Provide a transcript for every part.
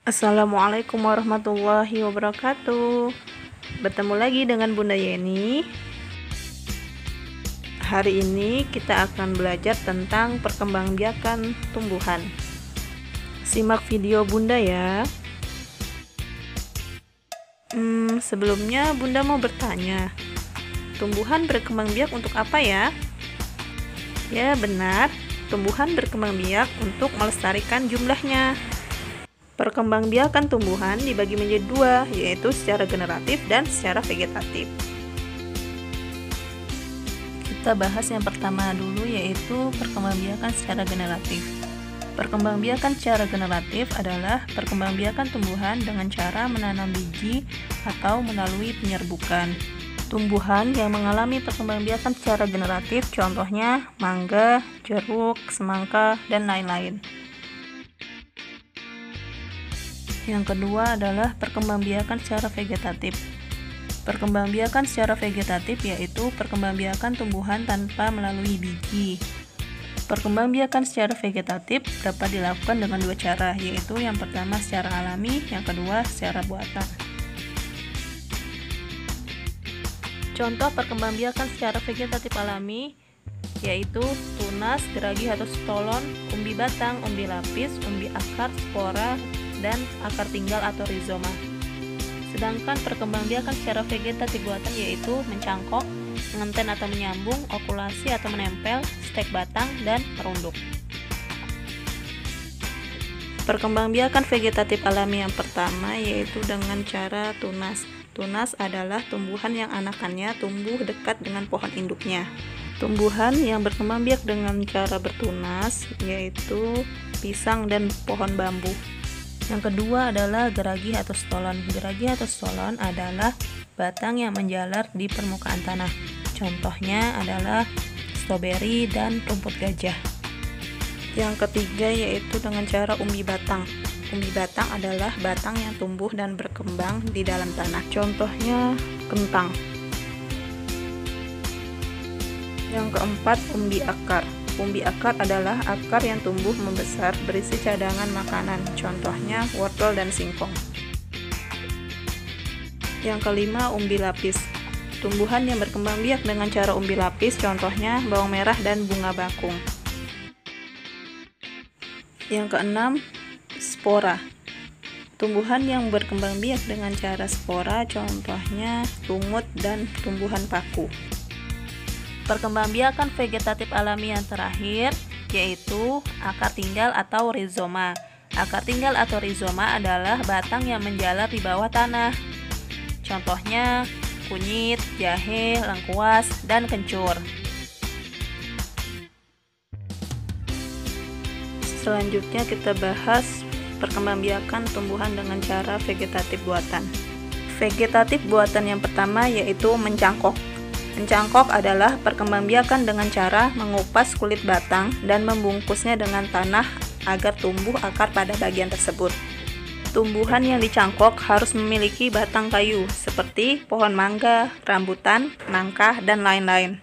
Assalamualaikum warahmatullahi wabarakatuh. Bertemu lagi dengan Bunda Yeni. Hari ini kita akan belajar tentang perkembangbiakan tumbuhan. Simak video Bunda ya. Sebelumnya Bunda mau bertanya, tumbuhan berkembang biak untuk apa ya? Ya benar, tumbuhan berkembang biak untuk melestarikan jumlahnya. Perkembangbiakan tumbuhan dibagi menjadi dua, yaitu secara generatif dan secara vegetatif. Kita bahas yang pertama dulu, yaitu perkembangbiakan secara generatif. Perkembangbiakan secara generatif adalah perkembangbiakan tumbuhan dengan cara menanam biji atau melalui penyerbukan. Tumbuhan yang mengalami perkembangbiakan secara generatif contohnya mangga, jeruk, semangka, dan lain-lain. Yang kedua adalah perkembangbiakan secara vegetatif. Perkembangbiakan secara vegetatif yaitu perkembangbiakan tumbuhan tanpa melalui biji. Perkembangbiakan secara vegetatif dapat dilakukan dengan dua cara, yaitu yang pertama secara alami, yang kedua secara buatan. Contoh perkembangbiakan secara vegetatif alami yaitu tunas, geragi atau stolon, umbi batang, umbi lapis, umbi akar, spora, dan akar tinggal atau rizoma. Sedangkan perkembangbiakan secara vegetatif buatan yaitu mencangkok, mengenten atau menyambung, okulasi atau menempel, stek batang, dan merunduk. Perkembangbiakan vegetatif alami yang pertama yaitu dengan cara tunas. Tunas adalah tumbuhan yang anakannya tumbuh dekat dengan pohon induknya. Tumbuhan yang berkembang biak dengan cara bertunas yaitu pisang dan pohon bambu. Yang kedua adalah geragi atau stolon. Geragi atau stolon adalah batang yang menjalar di permukaan tanah. Contohnya adalah stroberi dan rumput gajah. Yang ketiga yaitu dengan cara umbi batang. Umbi batang adalah batang yang tumbuh dan berkembang di dalam tanah. Contohnya kentang. Yang keempat, umbi akar. Umbi akar adalah akar yang tumbuh membesar berisi cadangan makanan, contohnya wortel dan singkong. Yang kelima, umbi lapis. Tumbuhan yang berkembang biak dengan cara umbi lapis, contohnya bawang merah dan bunga bakung. Yang keenam, spora. Tumbuhan yang berkembang biak dengan cara spora, contohnya lumut dan tumbuhan paku. Perkembangbiakan vegetatif alami yang terakhir yaitu akar tinggal atau rizoma. Akar tinggal atau rizoma adalah batang yang menjalar di bawah tanah. Contohnya kunyit, jahe, lengkuas, dan kencur. Selanjutnya kita bahas perkembangbiakan tumbuhan dengan cara vegetatif buatan. Vegetatif buatan yang pertama yaitu mencangkok. Mencangkok adalah perkembangbiakan dengan cara mengupas kulit batang dan membungkusnya dengan tanah agar tumbuh akar pada bagian tersebut. Tumbuhan yang dicangkok harus memiliki batang kayu seperti pohon mangga, rambutan, nangka, dan lain-lain.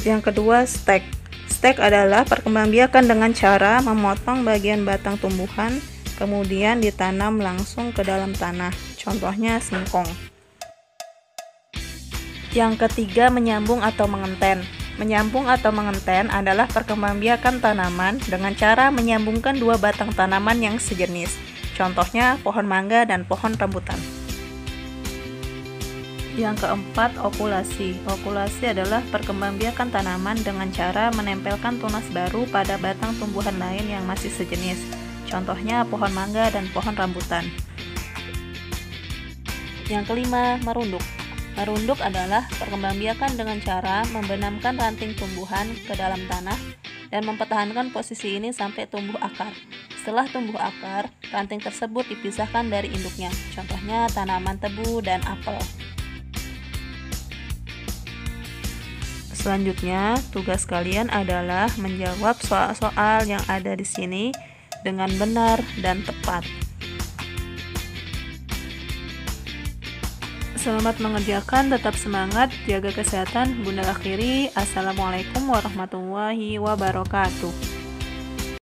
Yang kedua, stek. Stek adalah perkembangbiakan dengan cara memotong bagian batang tumbuhan kemudian ditanam langsung ke dalam tanah. Contohnya singkong. Yang ketiga, menyambung atau mengenten. Menyambung atau mengenten adalah perkembangbiakan tanaman dengan cara menyambungkan dua batang tanaman yang sejenis. Contohnya pohon mangga dan pohon rambutan. Yang keempat, okulasi. Okulasi adalah perkembangbiakan tanaman dengan cara menempelkan tunas baru pada batang tumbuhan lain yang masih sejenis. Contohnya pohon mangga dan pohon rambutan. Yang kelima, merunduk. Merunduk adalah perkembangbiakan dengan cara membenamkan ranting tumbuhan ke dalam tanah dan mempertahankan posisi ini sampai tumbuh akar. Setelah tumbuh akar, ranting tersebut dipisahkan dari induknya. Contohnya tanaman tebu dan apel. Selanjutnya, tugas kalian adalah menjawab soal-soal yang ada di sini dengan benar dan tepat. Selamat mengerjakan, tetap semangat, jaga kesehatan. Bunda akhiri. Assalamualaikum warahmatullahi wabarakatuh.